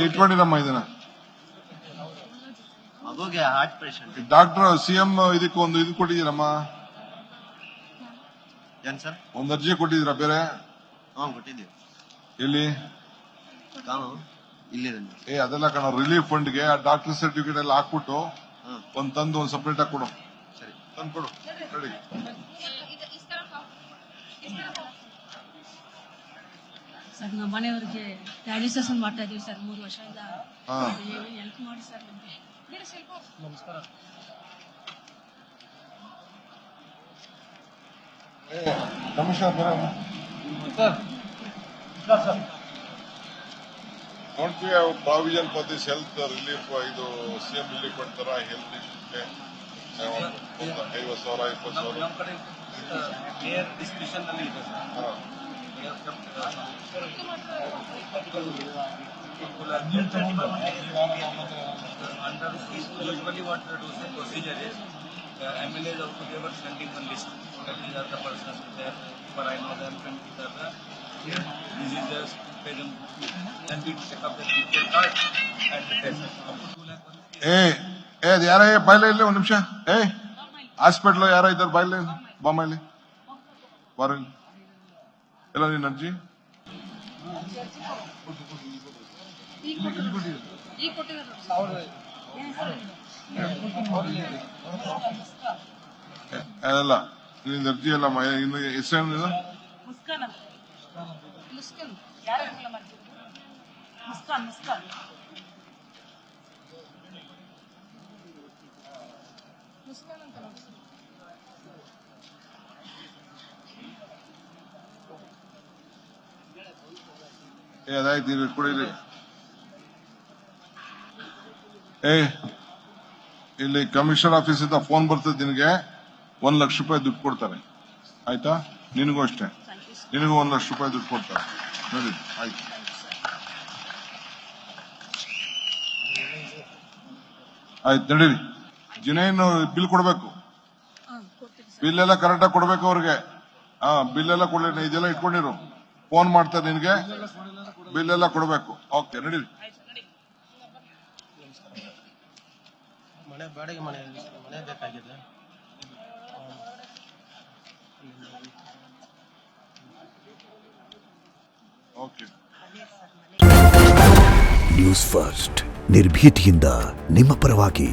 ಇಟ್ಕೊಂಡಿರಮ್ಮ ಇದನ್ನ. ಮಗುಗೆ heart patient. Doctor CM ಇದಕ್ಕೆ ಒಂದು ಇದು ಕೊಟ್ಟಿದ್ದೀರಮ್ಮ. ಏನ್ ಸರ್? ಒಂದು ಅರ್ಜಿ ಕೊಟ್ಟಿದ್ದೀರಾ ಬೇರೆ? ಕೊಟ್ಟಿದ್ದೀವಿ. ಎಲ್ಲಿ? ಇಲ್ಲಿ. ಅದೆಲ್ಲ ಕಣ ರಿಲೀಫ್ ಫಂಡ್ಗೆ ಡಾಕ್ಟರ್ ಸರ್ಟಿಫಿಕೇಟ್ ಎಲ್ಲ ಹಾಕ್ಬಿಟ್ಟು ಒಂದ್ ತಂದು ಒಂದ್ ಸಪ್ರೇಟ್ ಆಗಿ ಕೊಡು. ಸರಿ, ತಂದು ಕೊಡು. ರೆಡಿ. ಸರ್ ನಮ್ಮ ಮನೆಯವ್ರಿಗೆ ಡಯಾಲಿಸಿಸ್ ಮಾಡ್ತಾ ಇದೀವಿ ಸರ್ 3 ವರ್ಷದಿಂದ. ಹೆಲ್ಪ್ ಮಾಡಿ ಸರ್ ನಮಗೆ. ನಮಸ್ಕಾರ. Commissioner sir. Don't we have provision for this health relief? ಇದು CM relief ಅಂತಾರ ಹೆಲ್ತ್ ಇಶ್ಯೂಗೆ 50,000 ನಮ್ಮ ಕಡೆ ಮೇಯರ್ ಡಿಸ್ಕ್ರಿಪ್ಷನ್ ಅಲ್ಲಿ ಇದೆ sir. Under usually what the procedure is, MLAs also they were sending one list that these are the persons there, for I know them and these are the diseases, then we check up the people card and the test. ಅದು ಯಾರ ಬಾಯ್ಲೆ ಇಲ್ಲ ಒಂದ್ ನಿಮಿಷ. Hospital ಯಾರ ಇದ್ದಾರೆ ಬಾಯ್ಲೆ ಬಾಮಲ್ಲಿ ಬಾರ ಎಲ್ಲ ನೀನ್ ಅರ್ಜಿ ಅಲ್ಲ ನಿನ್ ಅರ್ಜಿ ಎಲ್ಲ ಇನ್ನು ಹೆಸರು ಅದಾಯ್ತು ಕೊಡಿರಿ. ಇಲ್ಲಿ ಕಮಿಷನರ್ ಆಫೀಸ್ ಇಂದ ಫೋನ್ ಬರ್ತದೆ ನಿನಗೆ. 1 ಲಕ್ಷ ರೂಪಾಯಿ ದುಡ್ಡು ಕೊಡ್ತಾರೆ. ಆಯ್ತಾ? ನಿನಗೂ ಅಷ್ಟೇ, ನಿನಗೂ 1 ಲಕ್ಷ ರೂಪಾಯಿ ದುಡ್ಡು ಕೊಡ್ತಾರೆ. ನೋಡಿ ಆಯ್ತು. ಆಯ್ತು ನಡೀರಿ. ಜಿನೇನು ಬಿಲ್ ಕೊಡ್ಬೇಕು. ಬಿಲ್ ಎಲ್ಲ ಕರೆಕ್ಟ್ ಆಗಿ ಕೊಡ್ಬೇಕು ಅವ್ರಿಗೆ. ಬಿಲ್ ಎಲ್ಲ ಕೊಡ್ಲಿ. ಇದೆಲ್ಲ ಇಟ್ಕೊಂಡಿರು. ಫೋನ್ ಮಾಡ್ತಾರೆ ನಿನ್ಗೆ. ಬಿಲ್ ಎಲ್ಲ ಕೊಡ್ಬೇಕು. ಓಕೆ ನಡೀರಿ. ಮನೆ ಬಾಡಿಗೆ ಮನೆ ಬೇಕಾಗಿದೆ. ಓಕೆ. ನ್ಯೂಸ್ ಫಸ್ಟ್ ನಿರ್ಭೀತಿಯಿಂದ ನಿಮ್ಮ ಪರವಾಗಿ.